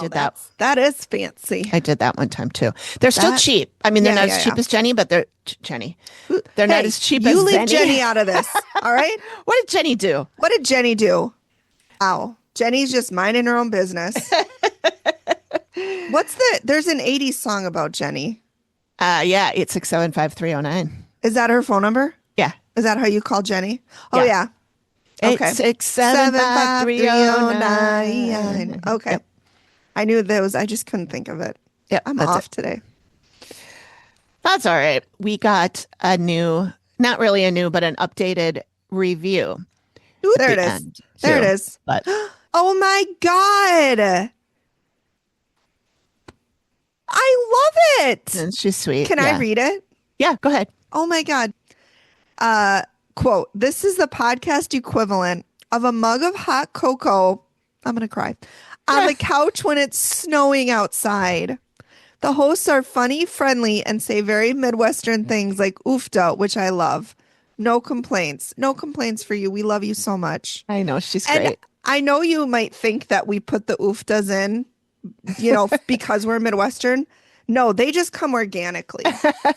did that. That is fancy. I did that one time too. They're still cheap. I mean, they're not as cheap as Jenny, but they're Jenny. They're not as cheap as you leave Benny. Jenny out of this. All right. What did Jenny do? What did Jenny do? Ow. Jenny's just minding her own business. There's an 80s song about Jenny. Yeah, 8675309. Is that her phone number? Yeah. Is that how you call Jenny? Oh, yeah. Okay. 8675309. Okay. Yep. I knew those. I just couldn't think of it. Yeah, I'm off today. That's all right. We got a new, not really a new, but an updated review. Ooh, there it is. There it is. But oh my God. I love it. And she's sweet. Can I read it? Yeah, go ahead. Oh my God. Quote, this is the podcast equivalent of a mug of hot cocoa. I'm going to cry. On the couch when it's snowing outside. The hosts are funny, friendly, and say very Midwestern things like oofda, which I love. No complaints. No complaints for you. We love you so much. I know. She's great. And I know you might think that we put the oofdas in, because we're Midwestern. No, they just come organically.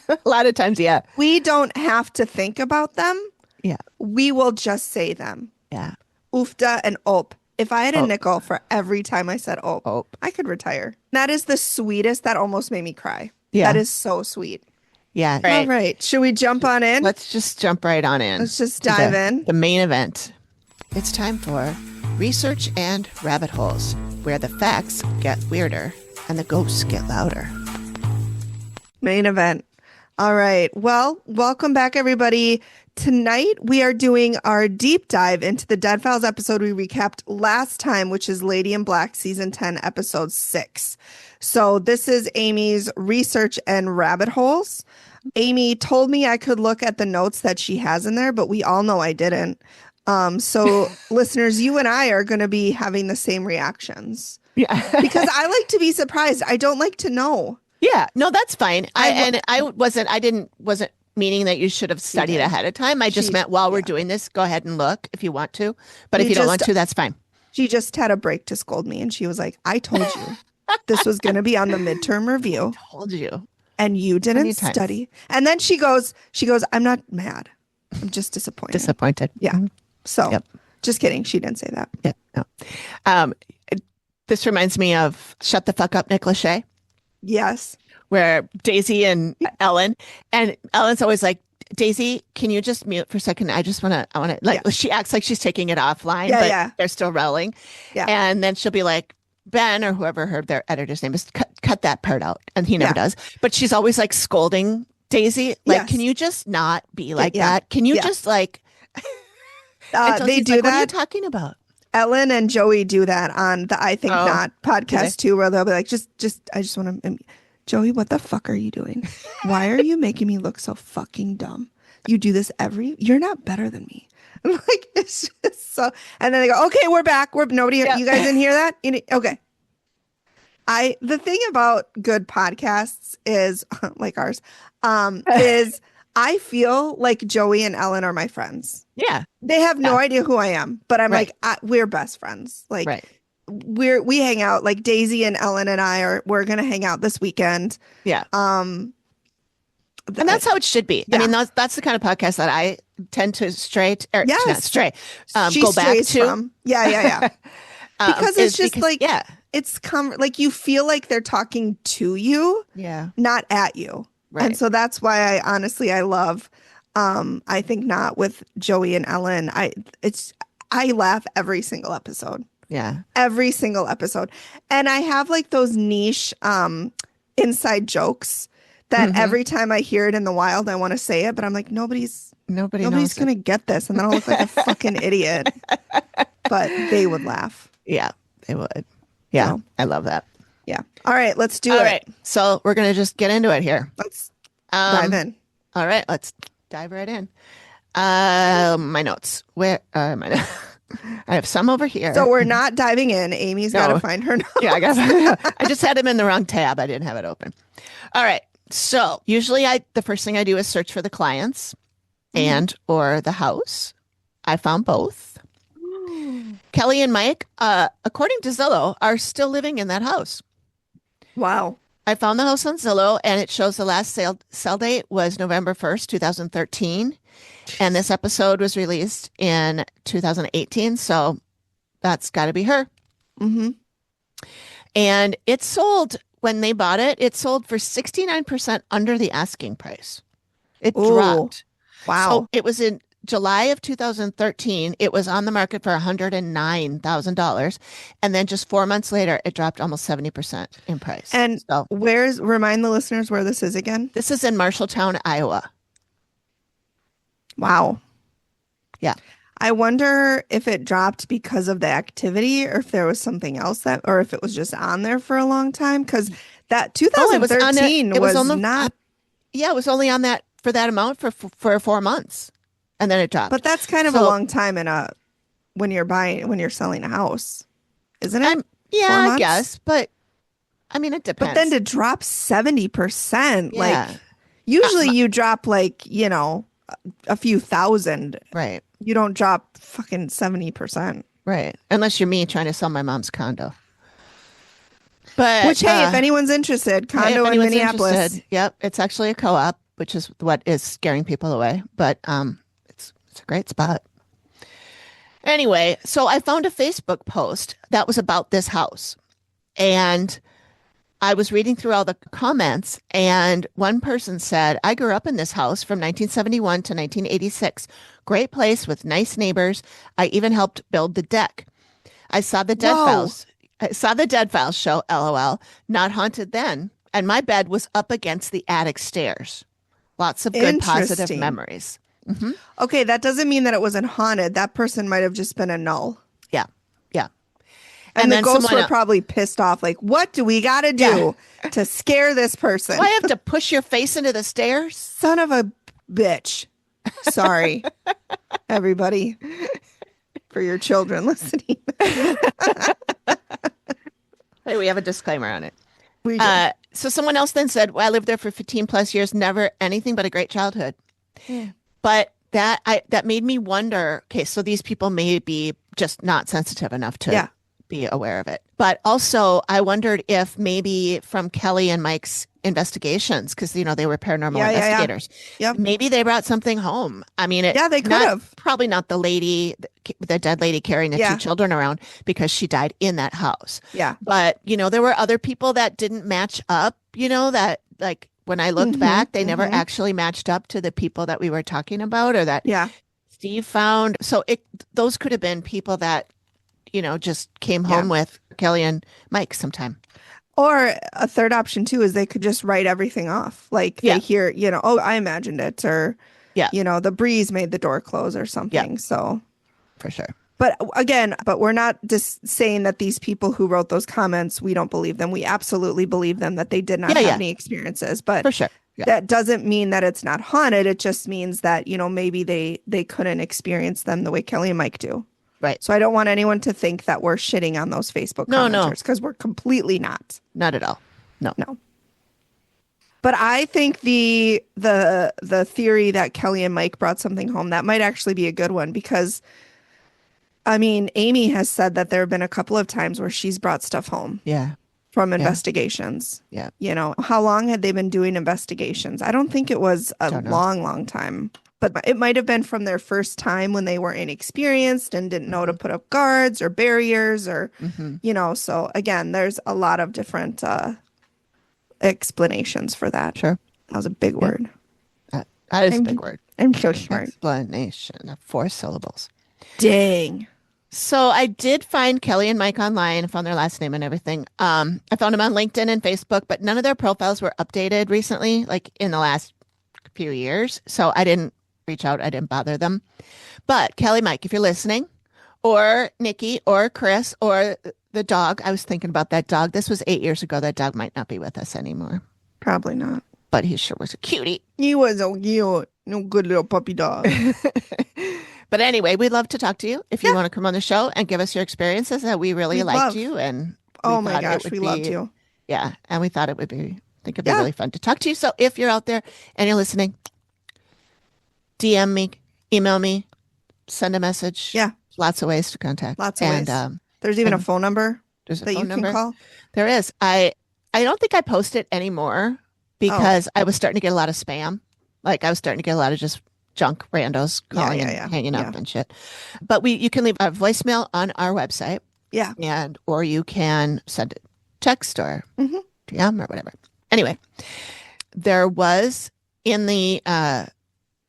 A lot of times, yeah. We don't have to think about them. Yeah. We will just say them. Yeah. Oofda and op. If I had a nickel for every time I said op, I could retire. That is the sweetest. That almost made me cry. Yeah. That is so sweet. Yeah. Right. All right. Should we jump on in? Let's just jump right on in. Let's just dive in. The main event. It's time for Research and Rabbit Holes, where the facts get weirder and the ghosts get louder. Main event. All right. Well, welcome back, everybody. Tonight, we are doing our deep dive into the Dead Files episode we recapped last time, which is Lady in Black Season 10, Episode 6. So this is Amy's Research and Rabbit Holes. Amy told me I could look at the notes that she has in there, but we all know I didn't. So listeners, you and I are going to be having the same reactions. Yeah. Because I like to be surprised. I don't like to know. Yeah. No, that's fine. I wasn't meaning that you should have studied ahead of time. I just meant while we're doing this, go ahead and look if you want to. But if you don't want to, that's fine. She just had a break to scold me. And she was like, I told you this was going to be on the midterm review. I told you. And you didn't study. And then she goes, I'm not mad. I'm just disappointed. Disappointed. Yeah. So just kidding. She didn't say that. Yeah. No. This reminds me of Shut the Fuck Up, Nick Lachey. Yes. Where Daisy and Ellen, and Ellen's always like, Daisy, can you just mute for a second? I want to, like, she acts like she's taking it offline, but they're still rolling. Yeah. And then she'll be like, Ben, or whoever their editor's name is, cut that part out. And he never does. But she's always like scolding Daisy. Like, can you just not be like that? Can you just like, they do that. What are you talking about? Ellen and Joey do that on the I Think Not podcast too, where they'll be like, I just want to, Joey, what the fuck are you doing? Why are you making me look so fucking dumb? You do this you're not better than me. Like, it's just so, and then they go, okay, we're back. Nobody, you guys didn't hear that? Okay. The thing about good podcasts is, like ours, is I feel like Joey and Ellen are my friends. Yeah. They have no idea who I am, but I'm like, we're best friends. Like, we hang out, like Daisy and Ellen and we're going to hang out this weekend. Yeah. And that's how it should be. Yeah. I mean, that's the kind of podcast that I tend to go back to. From. Yeah. Because it's just it's like you feel like they're talking to you, not at you. Right. And so that's why I love I Think Not with Joey and Ellen. I laugh every single episode. Yeah. Every single episode. And I have like those niche inside jokes that every time I hear it in the wild, I want to say it, but I'm like, nobody's going to get this. And then I'll look like a fucking idiot. But they would laugh. Yeah, they would. Yeah, so, I love that. Yeah. All right, let's do it. All right. So we're going to just get into it here. Let's dive in. All right, let's dive right in. My notes. Where are my notes? I have some over here. So we're not diving in. Amy's got to find her notes. Yeah, I just had them in the wrong tab. I didn't have it open. All right. So usually the first thing I do is search for the clients and or the house. I found both. Kelly and Mike, according to Zillow, are still living in that house. Wow. I found the house on Zillow, and it shows the last sale date was November 1st, 2013. And this episode was released in 2018. So that's got to be her. Mm-hmm. And it sold, when they bought it, it sold for 69% under the asking price. It dropped. Wow. So it was in July of 2013. It was on the market for $109,000. And then just 4 months later, it dropped almost 70% in price. And so, remind the listeners where this is again? This is in Marshalltown, Iowa. Wow. Yeah. I wonder if it dropped because of the activity or if there was something else or if it was just on there for a long time. Because that 2013 was not. Yeah, it was only on that for that amount for 4 months. And then it dropped. But that's kind of a long time when you're selling a house, isn't it? Yeah, I guess. But I mean, it depends. But then to drop 70%, like usually you drop a few thousand. Right. You don't drop fucking 70%. Right. Unless you're me trying to sell my mom's condo. But which, hey, if anyone's interested, condo in Minneapolis. Interested, yep. It's actually a co-op, which is what is scaring people away. But it's a great spot. Anyway, so I found a Facebook post that was about this house. And I was reading through all the comments, and one person said, I grew up in this house from 1971 to 1986. Great place with nice neighbors. I even helped build the deck. I saw the dead files. I saw the dead files show, LOL. Not haunted then. And my bed was up against the attic stairs. Lots of good positive memories. Mm-hmm. Okay, that doesn't mean that it wasn't haunted. That person might have just been a null. Yeah, yeah. And the ghosts were probably pissed off. Like, what do we got to do to scare this person? Do I have to push your face into the stairs? Son of a bitch. Sorry, everybody, for your children listening. Hey, we have a disclaimer on it. We do. So someone else then said, well, I lived there for 15 plus years, never anything but a great childhood. Yeah. But that made me wonder, okay, so these people may be just not sensitive enough to be aware of it. But also I wondered if maybe from Kelly and Mike's investigations, because, they were paranormal investigators. Yeah. Yep. Maybe they brought something home. I mean, they could have. Probably not the dead lady carrying the 2 children around because she died in that house. Yeah. But, there were other people that didn't match up, that like when I looked back, they never actually matched up to the people that we were talking about or that Steve found. So those could have been people that, just came home with Kelly and Mike sometime. Or a third option, too, is they could just write everything off. Like they hear, oh, I imagined it. Or, the breeze made the door close or something. Yeah. So for sure. But again, we're not just saying that these people who wrote those comments, we don't believe them. We absolutely believe them that they did not have any experiences. But for sure. Yeah. That doesn't mean that it's not haunted. It just means that, maybe they couldn't experience them the way Kelly and Mike do. Right. So I don't want anyone to think that we're shitting on those Facebook commenters because we're completely not. Not at all. No. But I think the theory that Kelly and Mike brought something home, that might actually be a good one because, I mean, Amy has said that there have been a couple of times where she's brought stuff home. Yeah. From investigations. Yeah. How long had they been doing investigations? I don't think it was a long time. But it might have been from their first time when they were inexperienced and didn't know to put up guards or barriers or, so again, there's a lot of different explanations for that. Sure. That was a big word. That is a big word. I'm so smart. Explanation of 4 syllables. Dang. So I did find Kelly and Mike online. I found their last name and everything. I found them on LinkedIn and Facebook, but none of their profiles were updated recently, like in the last few years. So I didn't reach out. I didn't bother them. But Kelly, Mike, if you're listening, or Nikki, or Chris, or the dog, I was thinking about that dog. This was 8 years ago. That dog might not be with us anymore. Probably not. But he sure was a cutie. He was a cute, good little puppy dog. But anyway, we'd love to talk to you if you want to come on the show and give us your experiences. That we really liked you, and my gosh, we loved you. Yeah, and we thought it'd be really fun to talk to you. So if you're out there and you're listening, DM me, email me, send a message. Yeah. Lots of ways to contact. Lots of ways. There's even a phone number that you can call. There is. I don't think I post it anymore because I was starting to get a lot of spam. Like I was starting to get a lot of just junk randos calling and hanging up and shit. But you can leave a voicemail on our website. Yeah. Or you can send a text or DM or whatever. Anyway, there was in the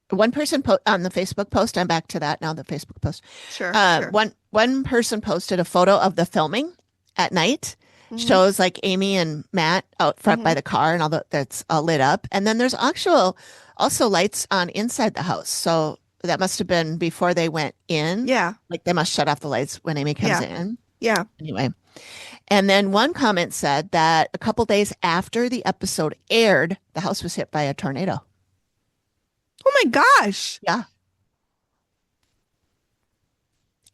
one person on the Facebook post. I'm back to that now. The Facebook post. Sure. One person posted a photo of the filming at night. Shows like Amy and Matt out front by the car and all that's all lit up. And then there's also lights on inside the house. So that must have been before they went in. Yeah. Like they must shut off the lights when Amy comes in. Yeah. Anyway. And then one comment said that a couple days after the episode aired, the house was hit by a tornado. Oh my gosh. Yeah.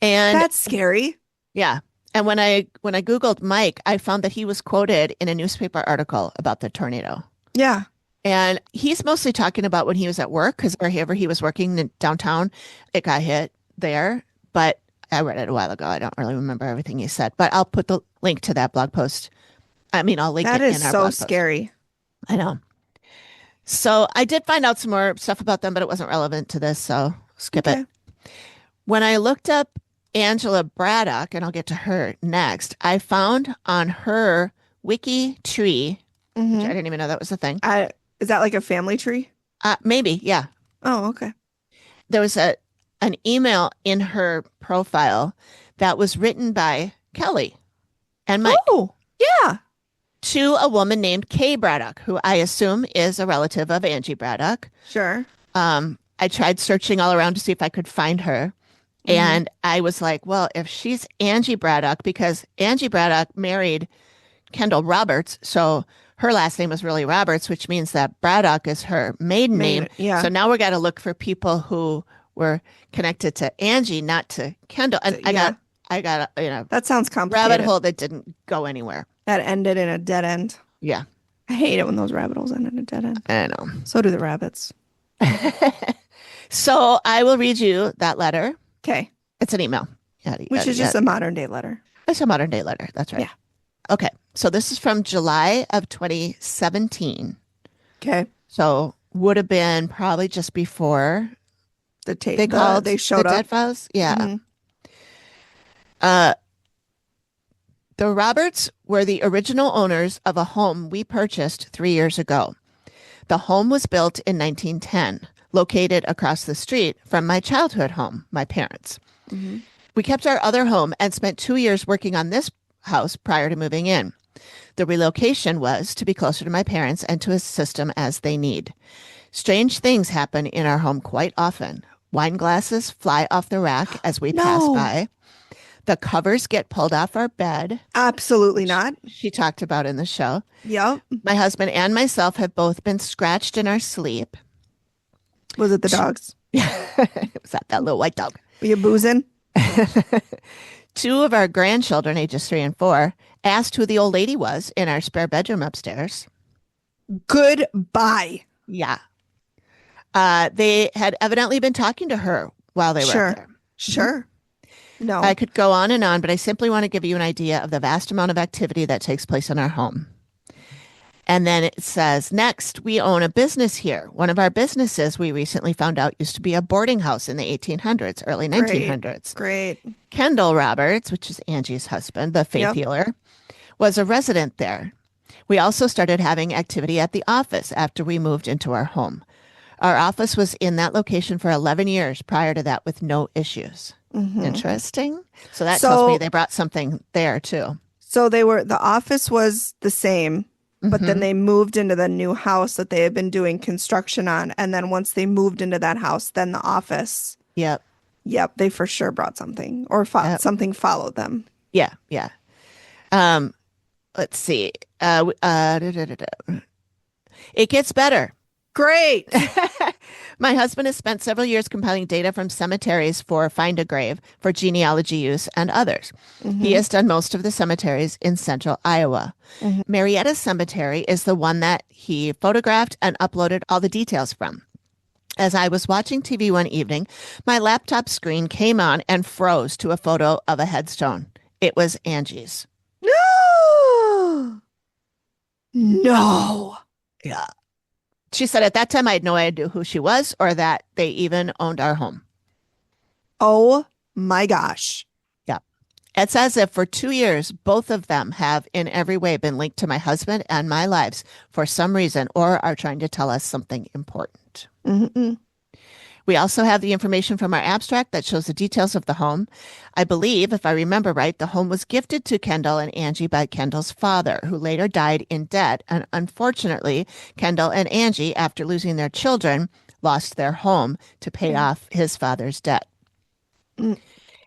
And that's scary. Yeah. And when I Googled Mike, I found that he was quoted in a newspaper article about the tornado. Yeah. And he's mostly talking about when he was at work, because wherever he was working in downtown, it got hit there. But I read it a while ago. I don't really remember everything he said, but I'll put the link to that blog post. I'll link it in our blog post. That is so scary. I know. So I did find out some more stuff about them, but it wasn't relevant to this, so skip it. When I looked up Angela Braddock, and I'll get to her next, I found on her wiki tree, which I didn't even know that was a thing. Is that like a family tree? Maybe, yeah. Oh, okay. There was an email in her profile that was written by Kelly and Mike. Oh, yeah. To a woman named Kay Braddock, who I assume is a relative of Angie Braddock. Sure. I tried searching all around to see if I could find her. And I was like, well, if she's Angie Braddock, because Angie Braddock married Kendall Roberts, so her last name was really Roberts, which means that Braddock is her maiden name. Yeah. So now we got to look for people who were connected to Angie, not to Kendall. And I got that sounds complicated. Rabbit hole that didn't go anywhere. That ended in a dead end. Yeah. I hate it when those rabbit holes end in a dead end. I know. So do the rabbits. So I will read you that letter. Okay. It's an email. Which is just a modern day letter. It's a modern day letter. That's right. Yeah. Okay. So this is from July of 2017. Okay. So would have been probably just before they showed the up. Dead Files. Yeah. The Roberts were the original owners of a home we purchased 3 years ago. The home was built in 1910, located across the street from my childhood home, my parents. We kept our other home and spent 2 years working on this house prior to moving in. The relocation was to be closer to my parents and to assist them as they need. Strange things happen in our home quite often. Wine glasses fly off the rack as we pass by. The covers get pulled off our bed. Absolutely not. She talked about in the show. Yep. My husband and myself have both been scratched in our sleep. Was it the dogs? It was that little white dog. Were you boozing? 2 of our grandchildren, ages 3 and 4, asked who the old lady was in our spare bedroom upstairs. Goodbye. Yeah. They had evidently been talking to her while they were up there. Sure. No. I could go on and on, but I simply want to give you an idea of the vast amount of activity that takes place in our home. And then it says, next, we own a business here. One of our businesses we recently found out used to be a boarding house in the 1800s, early 1900s. Great. Kendall Roberts, which is Angie's husband, the faith healer, was a resident there. We also started having activity at the office after we moved into our home. Our office was in that location for 11 years prior to that with no issues. Interesting. So that tells me they brought something there too. So the office was the same, but then they moved into the new house that they had been doing construction on. And then once they moved into that house, then the office. Yep. They for sure brought something or something followed them. Yeah. Let's see. It gets better. Great. My husband has spent several years compiling data from cemeteries for Find a Grave for genealogy use and others. He has done most of the cemeteries in central Iowa. Marietta Cemetery is the one that he photographed and uploaded all the details from. As I was watching TV one evening, my laptop screen came on and froze to a photo of a headstone. It was Angie's. No. No. Yeah. She said at that time I had no idea who she was or that they even owned our home. Oh my gosh. Yeah. It's as if for 2 years, both of them have in every way been linked to my husband and my lives for some reason or are trying to tell us something important. Mm-mm. We also have the information from our abstract that shows the details of the home. I believe, if I remember right, the home was gifted to Kendall and Angie by Kendall's father, who later died in debt. And unfortunately, Kendall and Angie, after losing their children, lost their home to pay off his father's debt.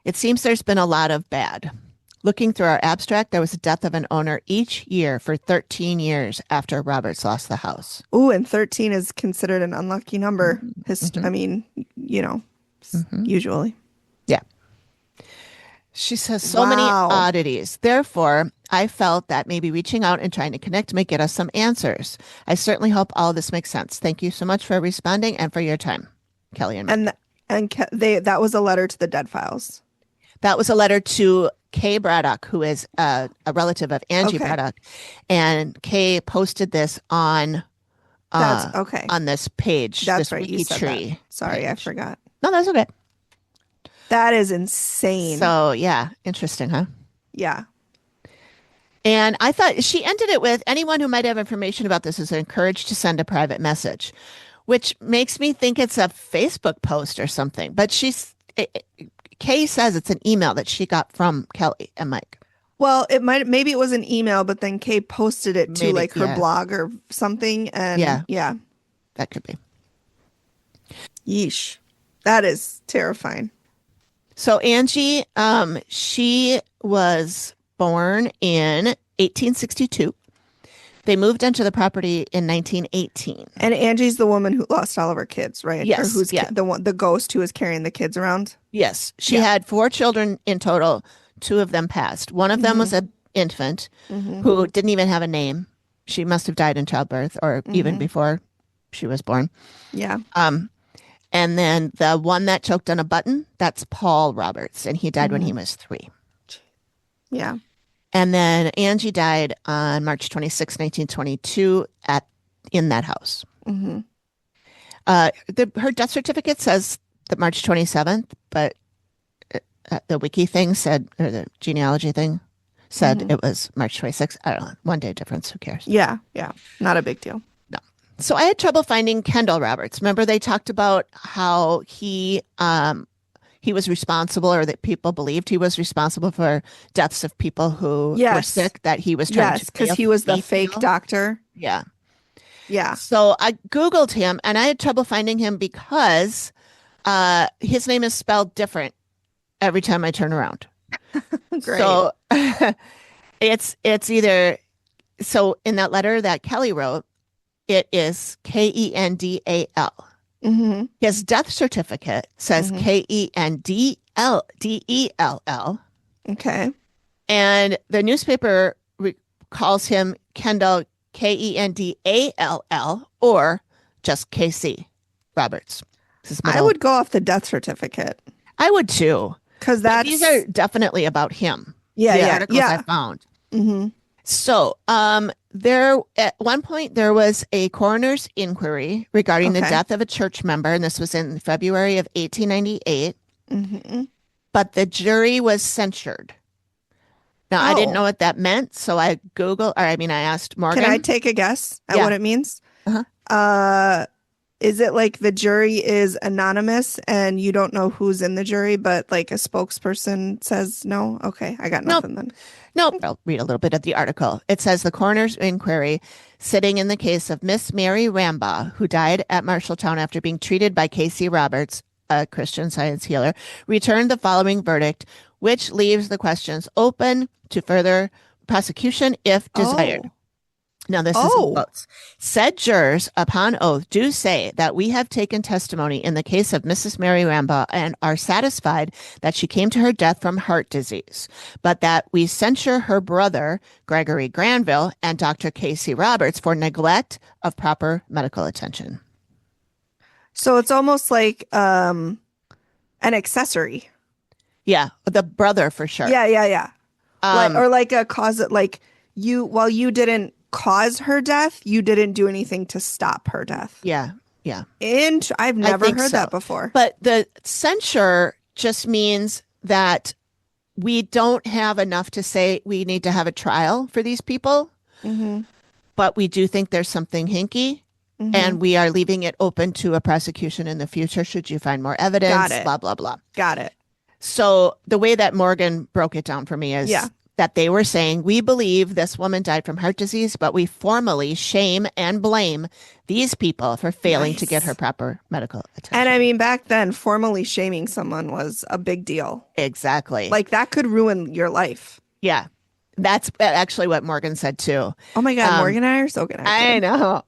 It seems there's been a lot of bad. Looking through our abstract, there was a death of an owner each year for 13 years after Roberts lost the house. Ooh, and 13 is considered an unlucky number. I mean, usually. Yeah. She says so many oddities. Therefore, I felt that maybe reaching out and trying to connect may get us some answers. I certainly hope all of this makes sense. Thank you so much for responding and for your time, Kelly and Mike. That was a letter to the Dead Files. That was a letter to Kay Braddock, who is a relative of Angie Braddock, and Kay posted this on on this page. That's this right. You said tree that. Sorry, page. I forgot. No, that's okay. That is insane. So yeah, interesting, huh? Yeah. And I thought she ended it with anyone who might have information about this is encouraged to send a private message, which makes me think it's a Facebook post or something. But Kay says it's an email that she got from Kelly and Mike. Well, maybe it was an email, but then Kay posted it to her blog or something. And yeah, that could be. Yeesh. That is terrifying. So Angie, she was born in 1862. They moved into the property in 1918. And Angie's the woman who lost all of her kids, right? Yes. Or who's the ghost who was carrying the kids around? Yes. She had 4 children in total. 2 of them passed. One of them was an infant who didn't even have a name. She must have died in childbirth or even before she was born. Yeah. And then the one that choked on a button, that's Paul Roberts, and he died when he was 3. Yeah. And then Angie died on March 26, 1922 in that house. Her death certificate says that March 27th, but the wiki thing said, or the genealogy thing said it was March 26th. I don't know. 1 day difference. Who cares? Yeah. Yeah. Not a big deal. No. So I had trouble finding Kendall Roberts. Remember they talked about how he was responsible, or that people believed he was responsible for deaths of people who were sick, that he was trying to because he was the fake doctor. Yeah. Yeah. So I Googled him and I had trouble finding him because his name is spelled different every time I turn around. Great. So it's either, so in that letter that Kelly wrote, it is Kendall. His death certificate says Kendell. Okay. And the newspaper calls him Kendall, Kendall, or just KC Roberts. I would go off the death certificate. I would too. Because these are definitely about him. Yeah, the articles I found. So, there at one point there was a coroner's inquiry regarding the death of a church member, and this was in February of 1898. But the jury was censured. Now, I didn't know what that meant, so I asked Morgan. Can I take a guess at what it means? Is it like the jury is anonymous and you don't know who's in the jury, but like a spokesperson says no? Okay, I got nothing then. Nope. I'll read a little bit of the article. It says the coroner's inquiry sitting in the case of Miss Mary Rambaugh, who died at Marshalltown after being treated by K.C. Roberts, a Christian Science healer, returned the following verdict, which leaves the questions open to further prosecution if desired. Now, this is in quotes. Said jurors, upon oath, do say that we have taken testimony in the case of Mrs. Mary Rambaugh and are satisfied that she came to her death from heart disease, but that we censure her brother, Gregory Granville, and Dr. K.C. Roberts for neglect of proper medical attention. So it's almost like an accessory. Yeah, the brother for sure. Yeah. Like a cause, like while you didn't cause her death, you didn't do anything to stop her death. Yeah. And I've never heard that before. But the censure just means that we don't have enough to say we need to have a trial for these people. Mm-hmm. But we do think there's something hinky. Mm-hmm. And we are leaving it open to a prosecution in the future should you find more evidence. Got it. Blah, blah, blah. Got it. So the way that Morgan broke it down for me is that they were saying, we believe this woman died from heart disease, but we formally shame and blame these people for failing to get her proper medical attention. And I mean, back then, formally shaming someone was a big deal. Exactly. Like that could ruin your life. Yeah. That's actually what Morgan said too. Oh my God, Morgan and I are so connected. I know.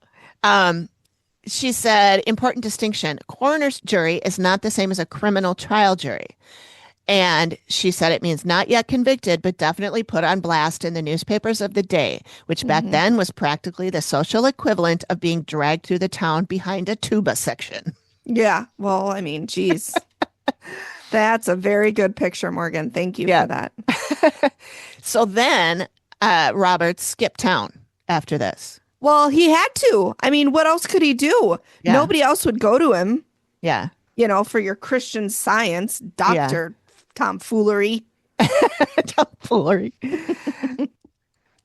She said, important distinction. Coroner's jury is not the same as a criminal trial jury. And she said it means not yet convicted, but definitely put on blast in the newspapers of the day, which back then was practically the social equivalent of being dragged through the town behind a tuba section. Yeah. Well, I mean, geez. That's a very good picture, Morgan. Thank you for that. So then Robert skipped town after this. Well, he had to. I mean, what else could he do? Yeah. Nobody else would go to him. Yeah. You know, for your Christian Science doctor tomfoolery. Tomfoolery.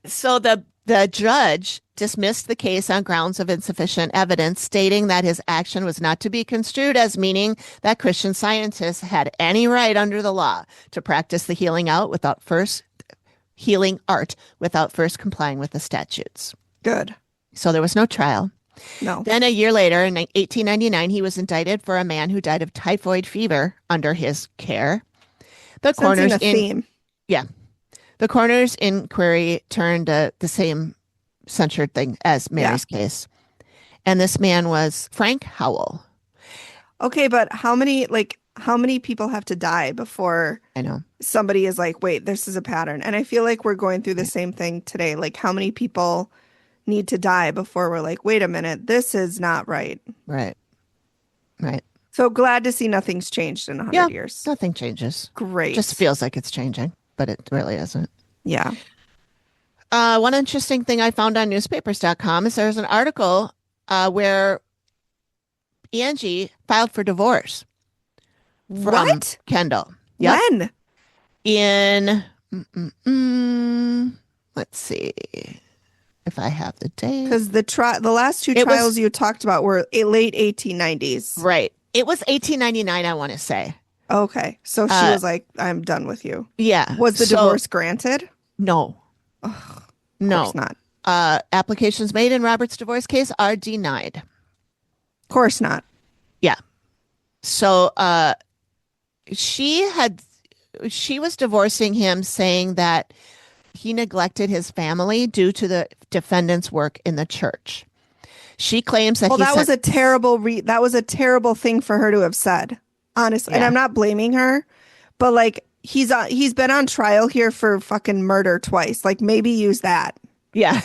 So the judge dismissed the case on grounds of insufficient evidence, stating that his action was not to be construed as meaning that Christian Scientists had any right under the law to practice the healing art without first complying with the statutes. Good. So there was no trial. No. Then a year later, in 1899, he was indicted for a man who died of typhoid fever under his care. The coroner's inquiry turned the same censured thing as Mary's case. And this man was Frank Howell. Okay, but how many people have to die before somebody is like, wait, this is a pattern? And I feel like we're going through the same thing today. Like, how many people need to die before we're like, wait a minute, this is not right? Right. So glad to see nothing's changed in 100 years. Nothing changes. Great. Just feels like it's changing, but it really isn't. Yeah. One interesting thing I found on newspapers.com is there's an article where Angie filed for divorce from Kendall. Yep. When? In, let's see if I have the date. Because the last two trials you talked about were late 1890s. Right. It was 1899, I want to say. Okay. So she was like, I'm done with you. Yeah. Was the divorce granted? No. Ugh, no. Of course not. Applications made in Robert's divorce case are denied. Of course not. Yeah. So she was divorcing him, saying that he neglected his family due to the defendant's work in the church. She claims that that was a terrible thing for her to have said, honestly. Yeah. And I'm not blaming her, but like he's been on trial here for fucking murder twice. Like maybe use that. Yeah.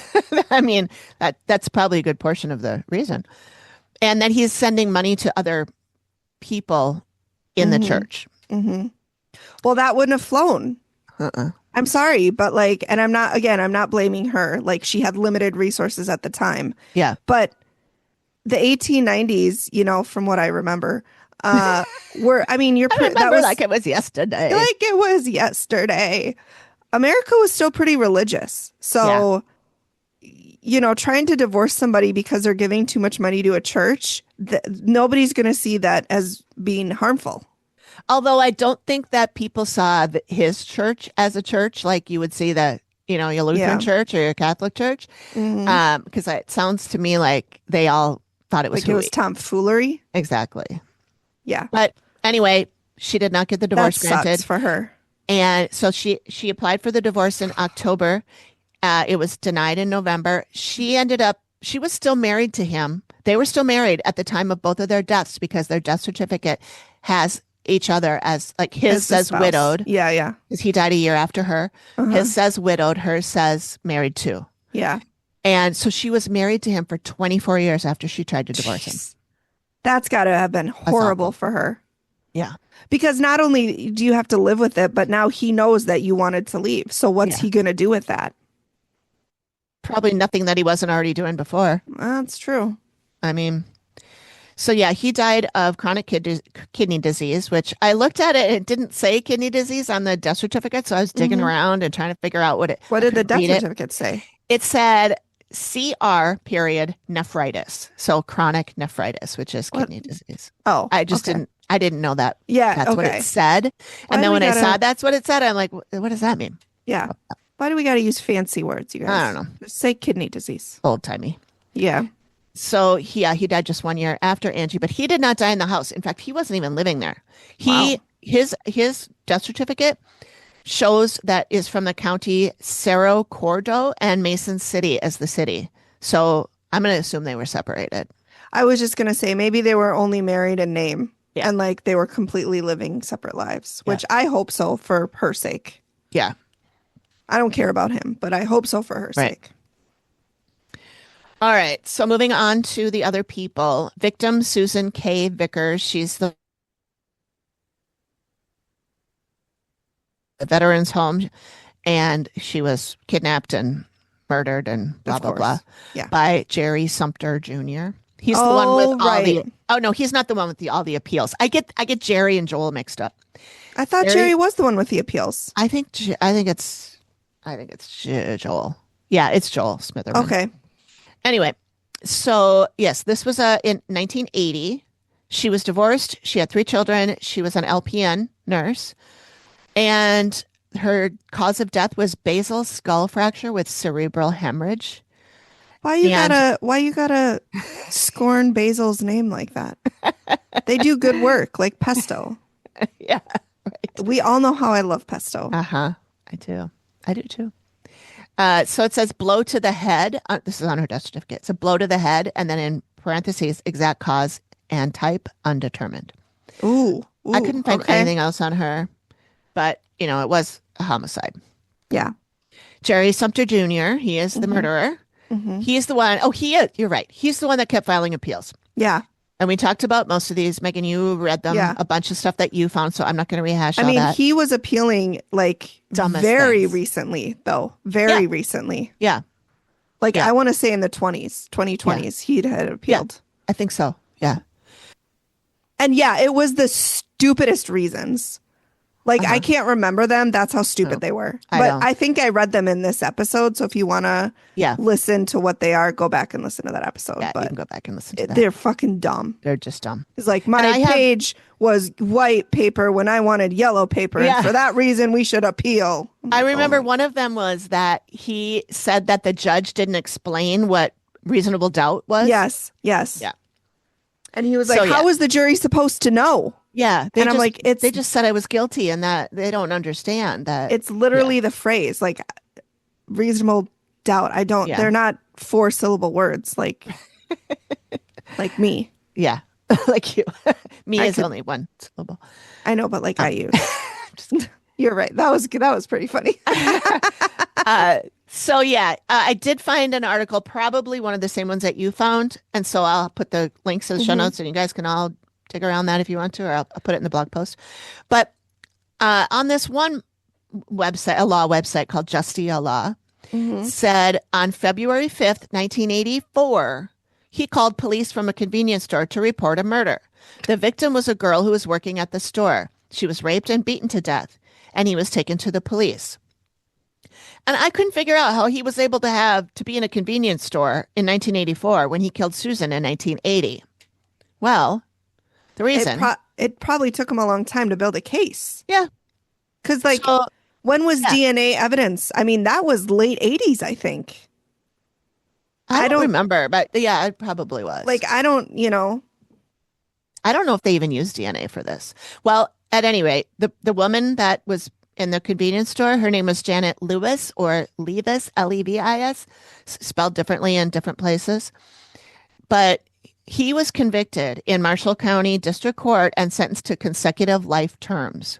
I mean, that's probably a good portion of the reason. And that he's sending money to other people in the church. Mm-hmm. Well, that wouldn't have flown. I'm sorry, but like, and I'm not blaming her. Like she had limited resources at the time. Yeah. But the 1890s, you know, from what I remember, that was like it was yesterday. Like it was yesterday. America was still pretty religious. So, you know, trying to divorce somebody because they're giving too much money to a church, nobody's going to see that as being harmful. Although I don't think that people saw his church as a church like you would see that, you know, your Lutheran church or your Catholic church. Because it sounds to me like they all thought it was like it was tomfoolery. Exactly. Yeah. But anyway, she did not get the divorce granted for her. And so she applied for the divorce in October. It was denied in November. She was still married to him. They were still married at the time of both of their deaths because their death certificate has each other as like his says widowed. Yeah. Because he died a year after her. His says widowed. Hers says married to. Yeah. And so she was married to him for 24 years after she tried to divorce him. That's got to have been horrible for her. Yeah. Because not only do you have to live with it, but now he knows that you wanted to leave. So what's he going to do with that? Probably nothing that he wasn't already doing before. That's true. I mean, so yeah, he died of chronic kidney disease, which I looked at it. It didn't say kidney disease on the death certificate. So I was digging around and trying to figure out what did the death certificate say? It said CR period nephritis. So chronic nephritis, which is kidney disease. Oh, I just didn't know that. Yeah. That's what it said. And then when I saw that's what it said, I'm like, what does that mean? Yeah. Why do we got to use fancy words, you guys? I don't know. Just say kidney disease. Old timey. Yeah. So he died just 1 year after Angie, but he did not die in the house. In fact, he wasn't even living there. His death certificate shows that is from the county Cerro Gordo and Mason City as the city. So I'm going to assume they were separated. I was just going to say maybe they were only married in name and like they were completely living separate lives, which I hope so for her sake. Yeah. I don't care about him, but I hope so for her sake. All right. So moving on to the other people. Victim Susan K. Vicker. She's the veterans home, and she was kidnapped and murdered and blah, blah, blah by Jerry Sumter Jr. He's the one with all the... Oh, no, he's not the one with all the appeals. I get Jerry and Joel mixed up. I thought Jerry was the one with the appeals. I think it's Joel. Yeah, it's Joel Smitherman. Okay. Anyway, so yes, this was in 1980. She was divorced. She had 3 children. She was an LPN nurse. And her cause of death was basal skull fracture with cerebral hemorrhage. Why you gotta scorn Basil's name like that? They do good work, like pesto. Yeah. Right. We all know how I love pesto. Uh-huh. I do too. So it says blow to the head. This is on her death certificate. It's a blow to the head, and then in parentheses, exact cause and type undetermined. Ooh. I couldn't find anything else on her, but it was a homicide. Yeah. Jerry Sumter Jr. He is the murderer. Mm-hmm. He's the one. Oh, he is. You're right. He's the one that kept filing appeals. Yeah. And we talked about most of these. Megan, you read them, a bunch of stuff that you found, so I'm not going to rehash all that. I mean, he was appealing like very recently, though. Very recently. Yeah. Like I want to say in the 2020s, he had appealed. Yeah, I think so. Yeah. And it was the stupidest reasons. Like, I can't remember them. That's how stupid they were. But I think I read them in this episode. So if you want to listen to what they are, go back and listen to that episode. Yeah, but you can go back and listen to that. They're fucking dumb. They're just dumb. It's like, my page was white paper when I wanted yellow paper. And for that reason, we should appeal. I remember one of them was that he said that the judge didn't explain what reasonable doubt was. Yes. Yeah. And he was like, how is the jury supposed to know? Yeah. And I'm like, they just said I was guilty and that they don't understand that. It's literally the phrase, like reasonable doubt. They're not 4-syllable words like me. Yeah. Like you. Me is only 1 syllable. I know, but like I use. You're right. That was pretty funny. So I did find an article, probably one of the same ones that you found. And so I'll put the links in the show notes and you guys can all dig around that if you want to, or I'll put it in the blog post. But on this one website, a law website called Justia Law, said on February 5th, 1984, he called police from a convenience store to report a murder. The victim was a girl who was working at the store. She was raped and beaten to death, and he was taken to the police. And I couldn't figure out how he was able to be in a convenience store in 1984 when he killed Susan in 1980. Well, the reason... It probably took him a long time to build a case. Yeah. Because, when was DNA evidence? I mean, that was late 80s, I think. I don't remember, but it probably was. I don't know if they even used DNA for this. Well, at any rate, the woman that was in the convenience store, her name was Janet Lewis, or Levis, Levis, spelled differently in different places. But he was convicted in Marshall County District Court and sentenced to consecutive life terms.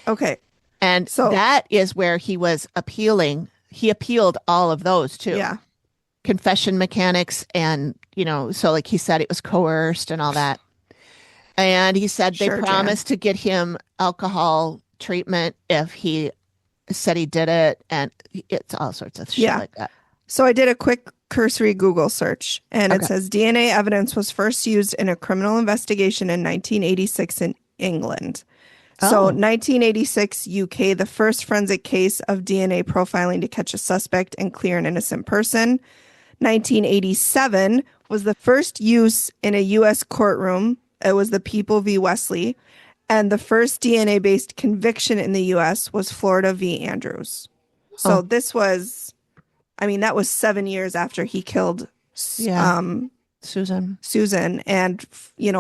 Okay. And so that is where he was appealing. He appealed all of those too. Yeah. Confession mechanics and, so like he said, it was coerced and all that. And he said they Sure, promised to get him alcohol treatment if he said he did it. And it's all sorts of shit like that. So I did a quick cursory Google search, and it says DNA evidence was first used in a criminal investigation in 1986 in England. So 1986 UK, the first forensic case of DNA profiling to catch a suspect and clear an innocent person. 1987 was the first use in a U.S. courtroom. It was the People v. Wesley. And the first DNA-based conviction in the U.S. was Florida v. Andrews. So this was, I mean, that was 7 years after he killed Susan. And,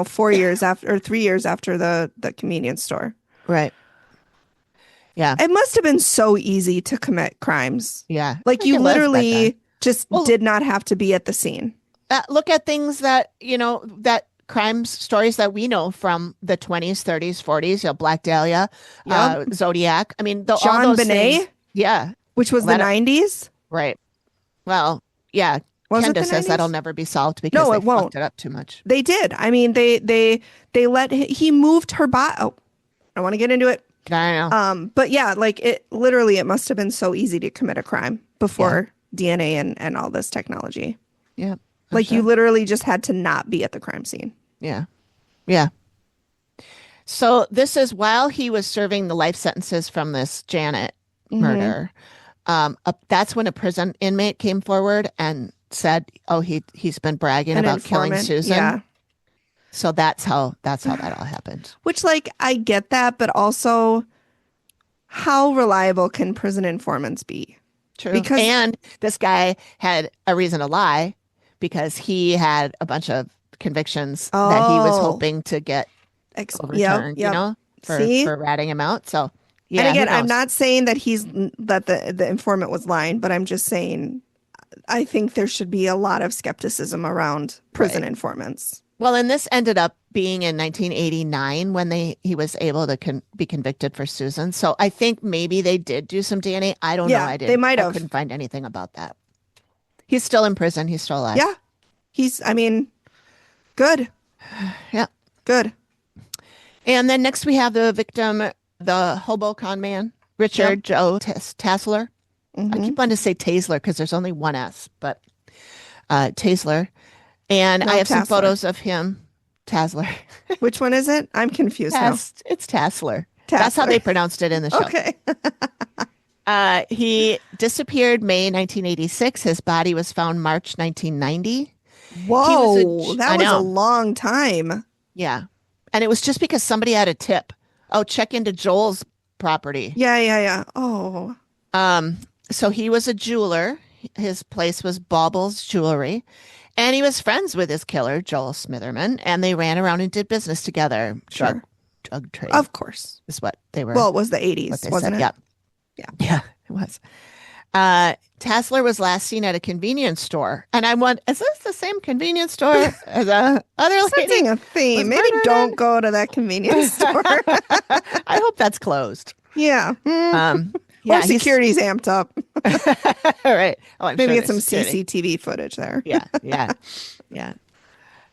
4 years after, or 3 years after the convenience store. Right. Yeah. It must have been so easy to commit crimes. Yeah. Like you literally just did not have to be at the scene. Look at things that, that crime stories that we know from the 20s, 30s, 40s, Black Dahlia, Zodiac. I mean, John all those Bonet. things, yeah. Which was the 90s. Right. Well, yeah. Candace says that'll never be solved because they fucked it up too much. They did. I mean, they he moved her body. Oh, I don't want to get into it. I know. But yeah, like it must have been so easy to commit a crime before DNA and all this technology. Yeah. Like you literally just had to not be at the crime scene. Yeah. Yeah. So this is while he was serving the life sentences from this Janet murder. That's when a prison inmate came forward and said, he's been bragging about killing Susan. Yeah. So that's how that all happened. Which, like, I get that, but also how reliable can prison informants be? True. And this guy had a reason to lie because he had a bunch of convictions that he was hoping to get overturned, for ratting him out. So, yeah. And again, I'm not saying that the informant was lying, but I'm just saying I think there should be a lot of skepticism around prison informants. Well, and this ended up being in 1989 when he was able to be convicted for Susan. So I think maybe they did do some DNA. I don't know. I didn't. They might have. I couldn't find anything about that. He's still in prison. He's still alive. Yeah. Good. Yeah. Good. And then next we have the victim, the Hobo Con Man, Richard Joe Tasler. I keep wanting to say Tasler because there's only one S, but Tasler. And I have some photos of him. Tasler. Which one is it? I'm confused now. It's Tasler. That's how they pronounced it in the show. Okay. He disappeared May 1986. His body was found March 1990. Whoa, that was a long time. Yeah. And it was just because somebody had a tip. Oh, check into Joel's property. Yeah. Oh. So he was a jeweler. His place was Bauble's Jewelry. And he was friends with his killer, Joel Smitherman, and they ran around and did business together. Drug trade. Of course. Is what they were. Well, it was the 80s, wasn't it? Yeah, it was. Tasler was last seen at a convenience store. And I went, is this the same convenience store as the other lady? Sensing a theme. Maybe don't go to that convenience store. I hope that's closed. Yeah. Yeah, or security's amped up. All right. Maybe get some CCTV footage there. Yeah.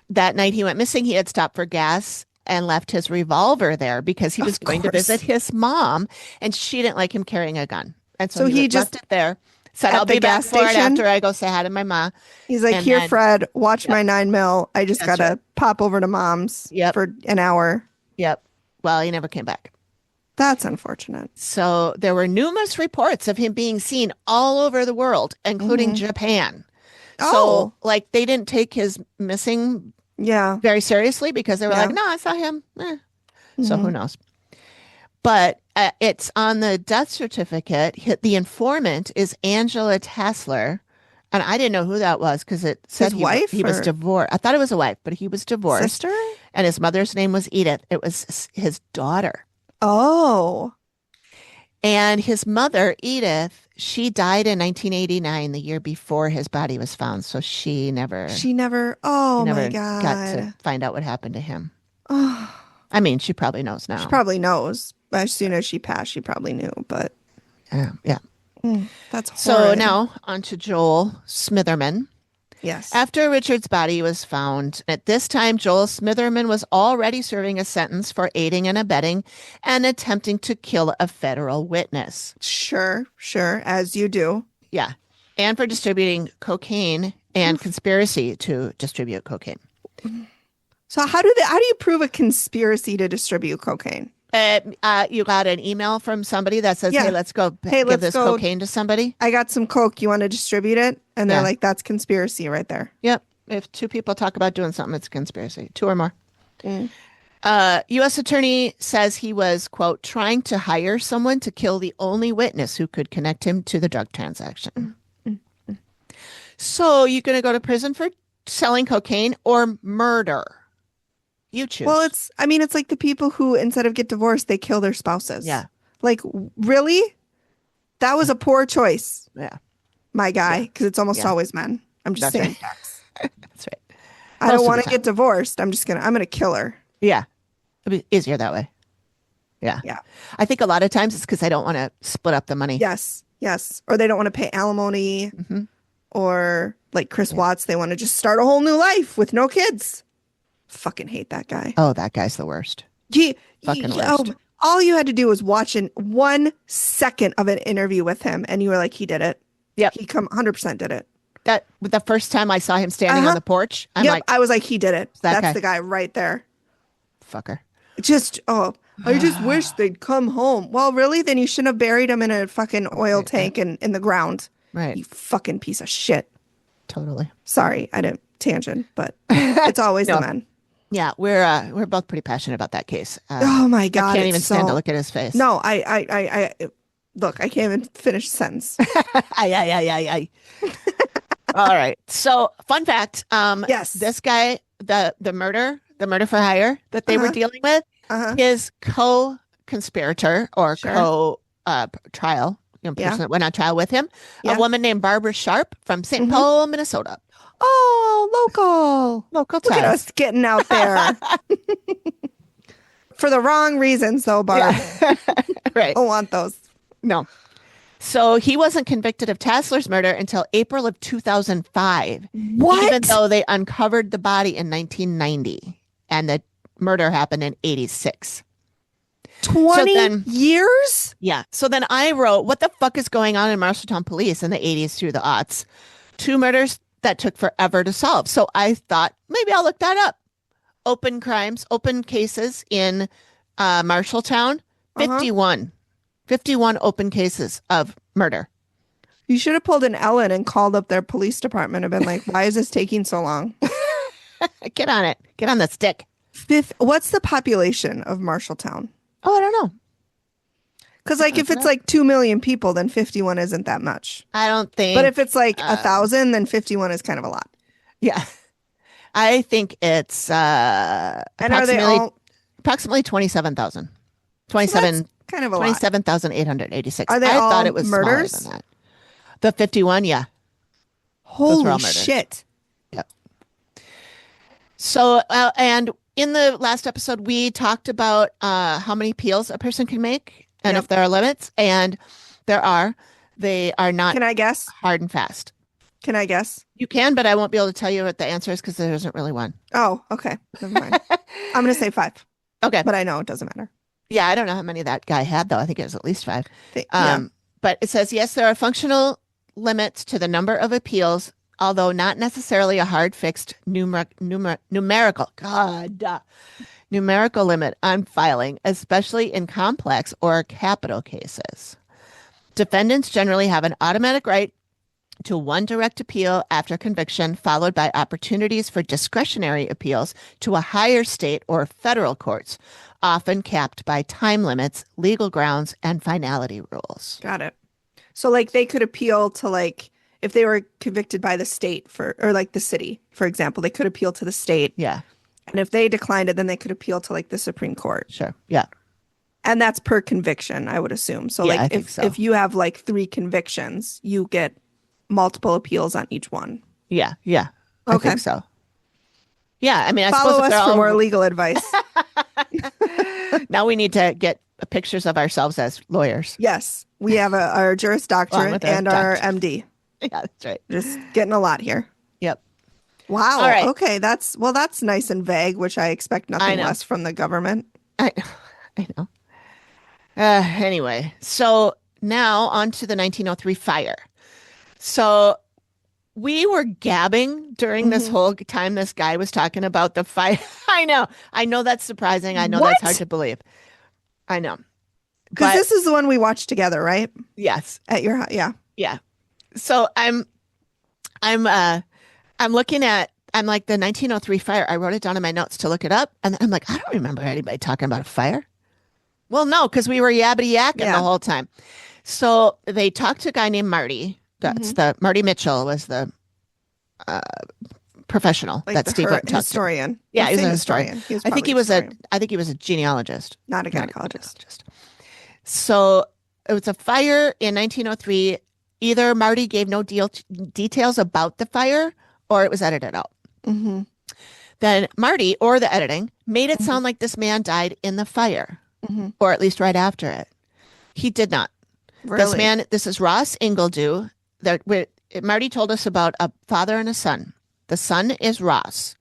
That night he went missing. He had stopped for gas and left his revolver there because he was going to visit his mom, and she didn't like him carrying a gun. And so he just left it there. Said, I'll be back for it after I go say hi to my ma. He's like, here, Fred, watch my 9mm. I just got to pop over to mom's for an hour. Yep. Well, he never came back. That's unfortunate. So there were numerous reports of him being seen all over the world, including Japan. So, like, they didn't take his missing very seriously because they were like, no, I saw him. So who knows? But it's on the death certificate. The informant is Angela Tasler. And I didn't know who that was because it said he was divorced. I thought it was a wife, but he was divorced. Sister? And his mother's name was Edith. It was his daughter. Oh. And his mother, Edith, she died in 1989, the year before his body was found. So she never my God, got to find out what happened to him. Oh. I mean, she probably knows now. She probably knows. As soon as she passed, she probably knew, but. Yeah. That's horrid. So now on to Joel Smitherman. Yes. After Richard's body was found, at this time, Joel Smitherman was already serving a sentence for aiding and abetting and attempting to kill a federal witness. Sure, as you do. Yeah. And for distributing cocaine and conspiracy to distribute cocaine. So how do you prove a conspiracy to distribute cocaine? You got an email from somebody that says, hey, let's give this cocaine to somebody. I got some coke. You want to distribute it? And they're like, that's conspiracy right there. Yep. If two people talk about doing something, it's a conspiracy. Two or more. U.S. attorney says he was, quote, trying to hire someone to kill the only witness who could connect him to the drug transaction. So you're going to go to prison for selling cocaine or murder? You choose. Well, it's like the people who, instead of get divorced, they kill their spouses. Yeah. Like, really? That was a poor choice. Yeah. My guy, because it's almost always men. I'm just saying. Right. That's right. I don't want to get divorced. I'm going to kill her. Yeah. It'll be easier that way. Yeah. Yeah. I think a lot of times it's because I don't want to split up the money. Yes. Or they don't want to pay alimony. Or like Chris Watts, they want to just start a whole new life with no kids. Fucking hate that guy. Oh, that guy's the worst. Fucking worst. All you had to do was watch 1 second of an interview with him, and you were like, he did it. Yep. He 100% did it. That the first time I saw him standing on the porch, I was like, he did it. That's guy. The guy right there. Fucker. I just wish they'd come home. Well, really? Then you shouldn't have buried him in a fucking oil tank in the ground. Right. You fucking piece of shit. Totally. Sorry, I didn't tangent, but it's always the men. Yeah, we're both pretty passionate about that case. Oh my God. I can't even stand to look at his face. No, I look, I can't even finish a sentence. Aye. All right. So fun fact. Yes. This guy, the murder for hire that they were dealing with, his co-conspirator or co-trial, person that went on trial with him, a woman named Barbara Sharp from St. Paul, Minnesota. Oh, local Look at us getting out there. For the wrong reasons, though, Barb. Yeah. Right. Don't want those. No. So he wasn't convicted of Tasler's murder until April of 2005. What? Even though they uncovered the body in 1990 and the murder happened in 86. 20 years? Yeah. So then I wrote, what the fuck is going on in Marshalltown police in the 80s through the aughts? 2 murders that took forever to solve. So I thought, maybe I'll look that up. Open cases in Marshalltown, 51. 51 open cases of murder. You should have pulled an Ellen and called up their police department and been like, why is this taking so long? Get on it. Get on the stick. What's the population of Marshalltown? Oh, I don't know. Because if it's like 2 million people, then 51 isn't that much. I don't think. But if it's like 1,000, then 51 is kind of a lot. Yeah. I think it's approximately 27,000. 27. So kind of a 27,886. Are they I all thought it was murders? Smaller than that. The 51, yeah. Holy shit. Yep. So, and in the last episode, we talked about how many peels a person can make and if there are limits. And there are. They are not. Can I guess? Hard and fast. Can I guess? You can, but I won't be able to tell you what the answer is because there isn't really one. Oh, okay. Never mind. I'm going to say 5. Okay. But I know it doesn't matter. Yeah, I don't know how many that guy had, though. I think it was at least 5. But it says, yes, there are functional limits to the number of appeals, although not necessarily a hard fixed numerical limit on filing, especially in complex or capital cases. Defendants generally have an automatic right to 1 direct appeal after conviction, followed by opportunities for discretionary appeals to a higher state or federal courts, often capped by time limits, legal grounds, and finality rules. Got it. So they could appeal to if they were convicted by the state or the city, for example, they could appeal to the state. Yeah. And if they declined it, then they could appeal to the Supreme Court. Sure. Yeah. And that's per conviction, I would assume. So if you have 3 convictions, you get multiple appeals on each one. Yeah. Yeah. I think so. Yeah. I mean, Follow us for more legal advice. Now we need to get pictures of ourselves as lawyers. Yes. We have our Juris Doctorate and our MD. Yeah, that's right. Just getting a lot here. Yep. Wow. All right. Okay. That's nice and vague, which I expect nothing less from the government. I know. Anyway, so now on to the 1903 fire. So we were gabbing during this whole time this guy was talking about the fire. I know that's surprising. I know that's hard to believe. I know. Because this is the one we watched together, right? Yes. At your house. Yeah. Yeah. So I'm looking at, I'm like the 1903 fire. I wrote it down in my notes to look it up. And I'm like, I don't remember anybody talking about a fire. Well, no, because we were yabbity yakking the whole time. So they talked to a guy named Marty. That's Marty Mitchell was the professional that Steve went and historian. Yeah, he was a historian. I think he was a genealogist, not a gynecologist. So it was a fire in 1903. Either Marty gave no details about the fire, or it was edited out. Then Marty, or the editing, made it sound like this man died in the fire, or at least right after it. He did not. Really? This is Ross Ingledew. Marty told us about a father and a son. The son is Ross.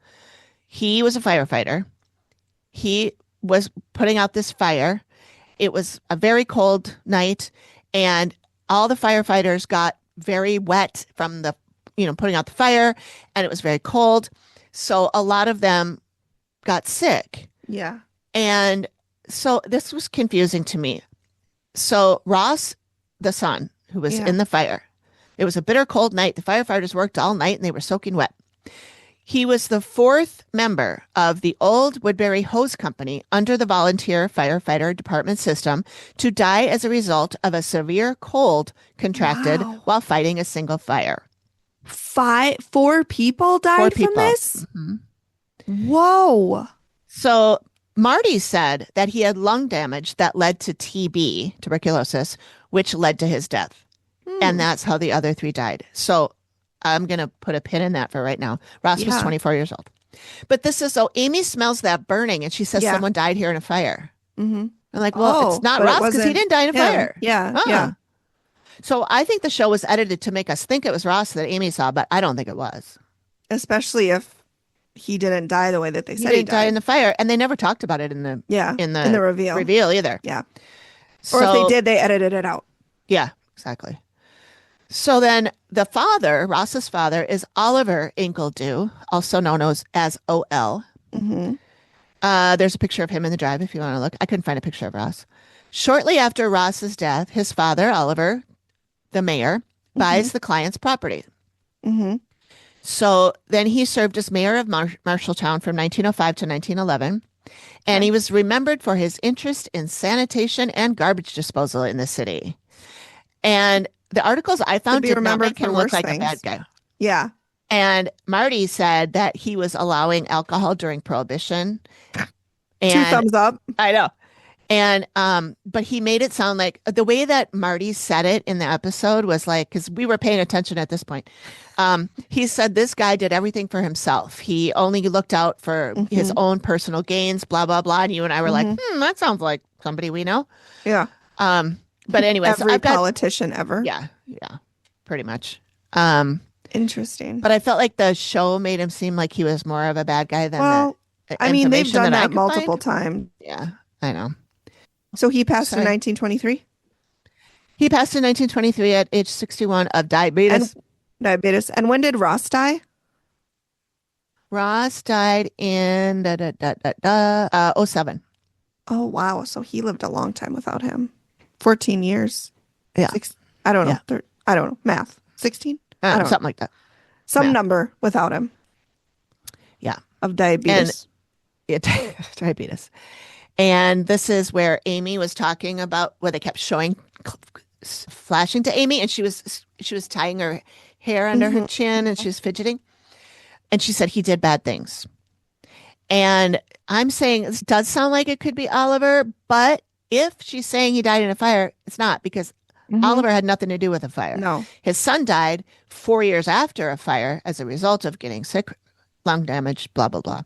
He was a firefighter. He was putting out this fire. It was a very cold night, and all the firefighters got very wet from the, putting out the fire, and it was very cold. So a lot of them got sick. Yeah. And so this was confusing to me. So Ross, the son, who was in the fire, it was a bitter cold night. The firefighters worked all night and they were soaking wet. He was the fourth member of the old Woodbury Hose Company under the volunteer firefighter department system to die as a result of a severe cold contracted while fighting a single fire. 4 people died from this? Whoa. So Marty said that he had lung damage that led to TB, tuberculosis, which led to his death. And that's how the other 3 died. So I'm going to put a pin in that for right now. Ross was 24 years old. But this is, Amy smells that burning and she says someone died here in a fire. I'm like, well, it's not Ross because he didn't die in a fire. Yeah. So I think the show was edited to make us think it was Ross that Amy saw, but I don't think it was. Especially if he didn't die the way that they said he didn't die in the fire. And they never talked about it in the reveal either. Yeah. Or if they did, they edited it out. Yeah, exactly. So then the father, Ross's father, is Oliver Ingledew, also known as OL. There's a picture of him in the drive if you want to look. I couldn't find a picture of Ross. Shortly after Ross's death, his father, Oliver, the mayor, buys the client's property. So then he served as mayor of Marshalltown from 1905 to 1911. And he was remembered for his interest in sanitation and garbage disposal in the city. And the articles I found did not make him look like a bad guy. Yeah. And Marty said that he was allowing alcohol during Prohibition. And 2 thumbs up. I know. And but he made it sound like the way that Marty said it in the episode was like, because we were paying attention at this point. He said this guy did everything for himself. He only looked out for his own personal gains, blah, blah, blah. And you and I were like, that sounds like somebody we know. Yeah. But anyway, every politician ever. Yeah, pretty much. Interesting. But I felt like the show made him seem like he was more of a bad guy than they've done that multiple times. Yeah, I know. So he passed in 1923? He passed in 1923 at age 61 of diabetes. And when did Ross die? Ross died in 07. Oh, wow. So he lived a long time without him. 14 years. Yeah. I don't know. I don't know. Math. 16? I don't something like that. Some number without him. Yeah. Of diabetes. Diabetes. And this is where Amy was talking about where they kept flashing to Amy, and she was tying her hair under her chin and she was fidgeting. And she said he did bad things. And I'm saying this does sound like it could be Oliver, but if she's saying he died in a fire, it's not, because Oliver had nothing to do with the fire. No. His son died 4 years after a fire as a result of getting sick, lung damage, blah, blah, blah.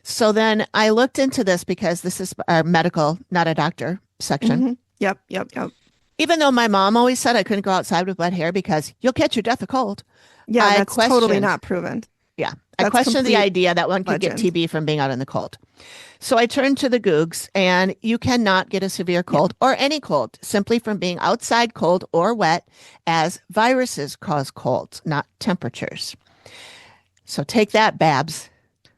So then I looked into this because this is our medical, not a doctor section. Yep. Even though my mom always said I couldn't go outside with wet hair because you'll catch your death of cold. Yeah, that's totally not proven. Yeah. I questioned the idea that one could get TB from being out in the cold. So I turned to the Googs, and you cannot get a severe cold or any cold simply from being outside cold or wet, as viruses cause colds, not temperatures. So take that, Babs.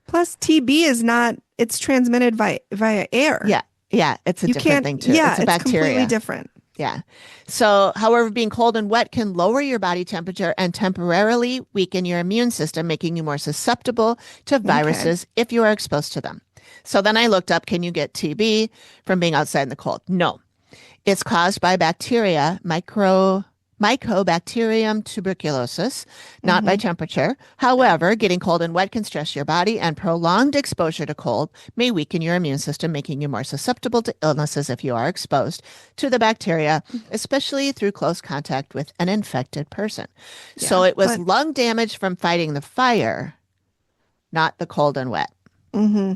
Plus, TB is not, it's transmitted via air. Yeah. Yeah. It's a different thing, too. Yeah, it's a bacteria. Completely different. Yeah. So, however, being cold and wet can lower your body temperature and temporarily weaken your immune system, making you more susceptible to viruses if you are exposed to them. So then I looked up, can you get TB from being outside in the cold? No. It's caused by bacteria, Mycobacterium tuberculosis, not by temperature. However, getting cold and wet can stress your body, and prolonged exposure to cold may weaken your immune system, making you more susceptible to illnesses if you are exposed to the bacteria, especially through close contact with an infected person. Yeah, so it was lung damage from fighting the fire, not the cold and wet. Mm-hmm.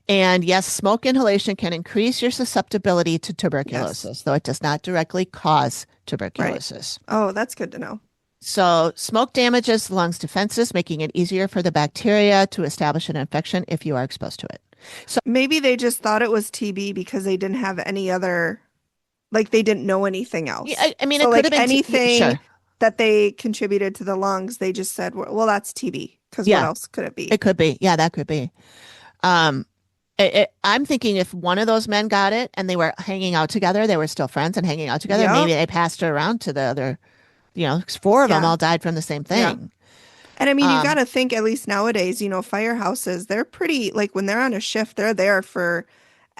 And yes, smoke inhalation can increase your susceptibility to tuberculosis, though it does not directly cause tuberculosis. Right. Oh, that's good to know. So smoke damages the lungs' defenses, making it easier for the bacteria to establish an infection if you are exposed to it. So maybe they just thought it was TB because they didn't have any other, like they didn't know anything else. Yeah, I mean, so it could have been anything that they contributed to the lungs. They just said, well, that's TB, because what else could it be? It could be. Yeah, that could be. I'm thinking if one of those men got it and they were hanging out together, they were still friends and hanging out together. Yep. Maybe they passed it around to the other, 4 of them all died from the same thing. Yeah. And I mean, you got to think, at least nowadays, firehouses, they're pretty, like when they're on a shift, they're there for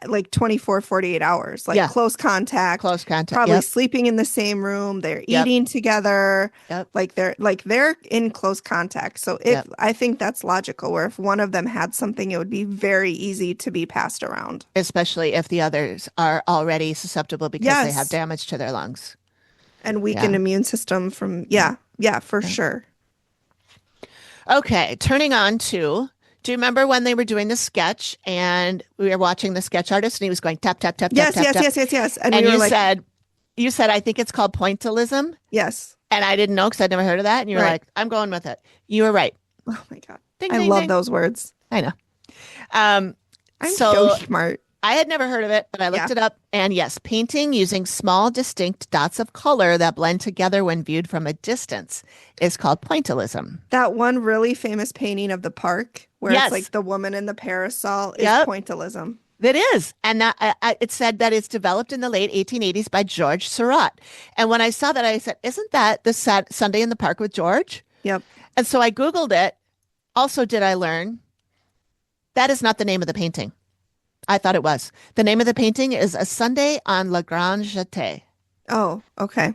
like 24, 48 hours, like close contact, probably sleeping in the same room. They're eating together. Like they're in close contact. So I think that's logical, where if one of them had something, it would be very easy to be passed around. Especially if the others are already susceptible because they have damage to their lungs. And weakened immune system from, for sure. Okay, turning on to... Do you remember when they were doing the sketch and we were watching the sketch artist and he was going tap, tap, tap, yes, tap, yes, tap, yes, yes, yes. And you said, I think it's called Pointillism. Yes. And I didn't know because I'd never heard of that. And you were like, I'm going with it. You were right. Oh my God. Ding, I ding, love ding. those words. I know. I'm so smart. I had never heard of it, but I looked it up. And yes, painting using small, distinct dots of color that blend together when viewed from a distance is called pointillism. That one really famous painting of the park where it's like the woman in the parasol is pointillism. It is. And that, it said that it's developed in the late 1880s by George Seurat. And when I saw that, I said, isn't that the Sunday in the Park with George? Yep. And so I Googled it. Also, did I learn that is not the name of the painting? I thought it was. The name of the painting is A Sunday on La Grande Jetée. Oh, okay.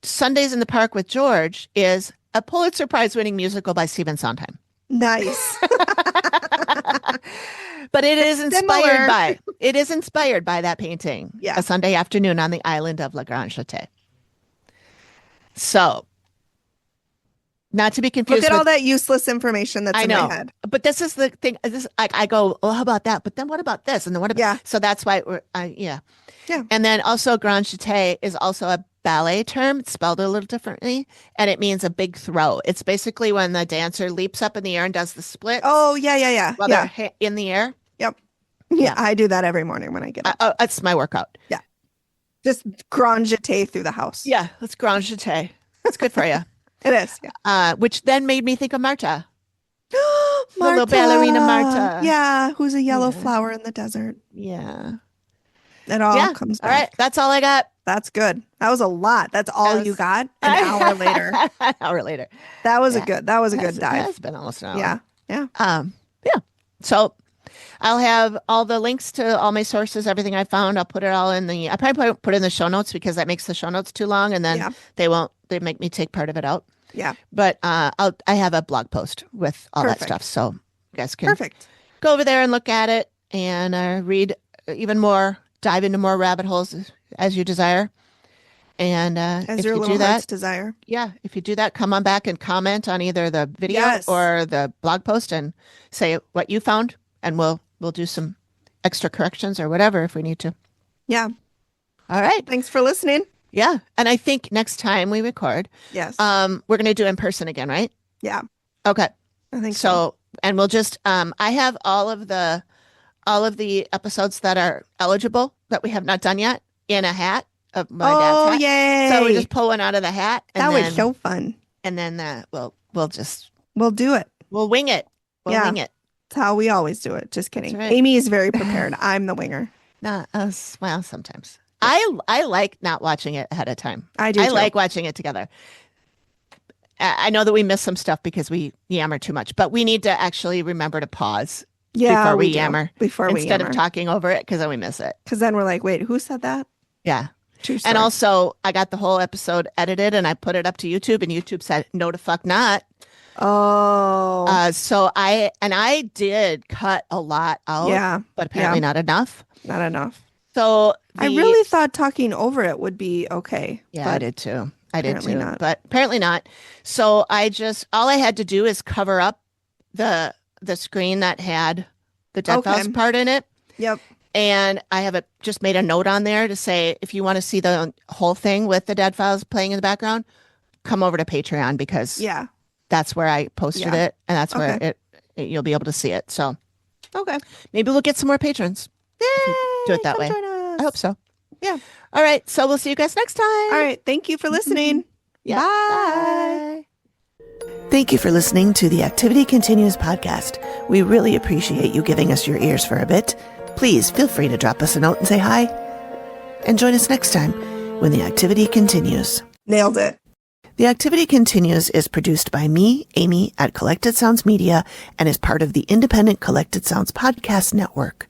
Sundays in the Park with George is a Pulitzer Prize winning musical by Stephen Sondheim. Nice. But it is inspired by that painting. Yeah. A Sunday afternoon on the island of La Grande Jetée. So, not to be confused. Look at all that useless information that's in my head. But this is the thing. I go, oh, how about that? But then what about this? And then what about So that's why Yeah. And then also Grande Jetée is also a ballet term. It's spelled a little differently. And it means a big throw. It's basically when the dancer leaps up in the air and does the split. Oh, yeah. While they're in the air. Yep. Yeah, I do that every morning when I get up. That's my workout. Yeah. Just Grande Jetée through the house. Yeah, let's Grande Jetée. It's good for you. It is. Yeah. Which then made me think of Marta. Marta. The little ballerina Marta. Yeah, who's a yellow flower in the desert. Yeah. It all comes back. All right, that's all I got. That's good. That was a lot. That's all you got an hour later. An hour later. That was a good dive. It's been almost an hour. Yeah. Yeah. So I'll have all the links to all my sources, everything I found. I'll put it all in I probably put it in the show notes because that makes the show notes too long and then they make me take part of it out. Yeah. But I have a blog post with all that stuff. So you guys can go over there and look at it and read even more, dive into more rabbit holes as you desire. And as your little heart's desire. Yeah. If you do that, come on back and comment on either the video or the blog post and say what you found. And we'll do some extra corrections or whatever if we need to. Yeah. All right. Thanks for listening. Yeah. And I think next time we record, we're going to do in person again, right? Yeah. Okay. I think so. And we'll just, I have all of the episodes that are eligible that we have not done yet in a hat of my dad's hat. Yay. So we just pull one out of the hat. And that was so fun. And then we'll do it. We'll wing it. We'll wing it. That's how we always do it. Just kidding. Right. Amy is very prepared. I'm the winger. Not us. Well, sometimes. I like not watching it ahead of time. I do. I like watching it together. I know that we miss some stuff because we yammer too much, but we need to actually remember to pause before we yammer. Instead of talking over it, because then we miss it. Because then we're like, wait, who said that? Yeah. And also, I got the whole episode edited and I put it up to YouTube, and YouTube said, no to fuck not. Oh. So I did cut a lot out. Yeah. But apparently not enough. Not enough. So I really thought talking over it would be okay. Yeah, I did too. Not. But apparently not. So all I had to do is cover up the screen that had the Dead Files part in it. Yep. And I just made a note on there to say, if you want to see the whole thing with the Dead Files playing in the background, come over to Patreon, because that's where I posted it, and that's where you'll be able to see it. So maybe we'll get some more patrons. Yay! Do it that way. I hope so. Yeah. All right. So we'll see you guys next time. All right. Thank you for listening. Yeah. Bye. Thank you for listening to the Activity Continues podcast. We really appreciate you giving us your ears for a bit. Please feel free to drop us a note and say hi. And join us next time when the activity continues. Nailed it. The Activity Continues is produced by me, Amy, at Collected Sounds Media, and is part of the independent Collected Sounds podcast network.